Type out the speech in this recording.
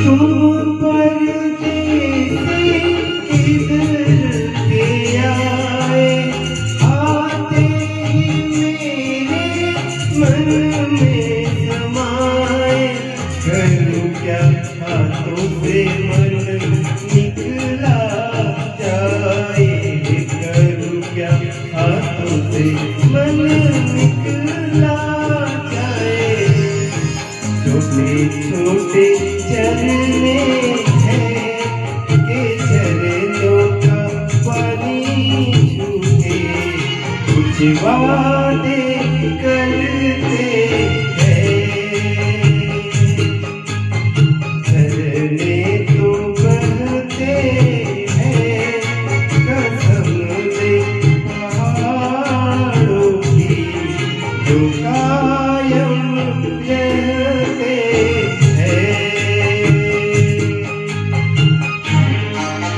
तुम परदेसी किधर के आए, आते ही मेरे मन में समाए। करूँ क्या हाथों से मन निकला जाए, करूँ क्या हाथों से मन निकला जाए। छोटे छोटे झरने हैं के झरनों का पानी छूटे, कुछ वादे कर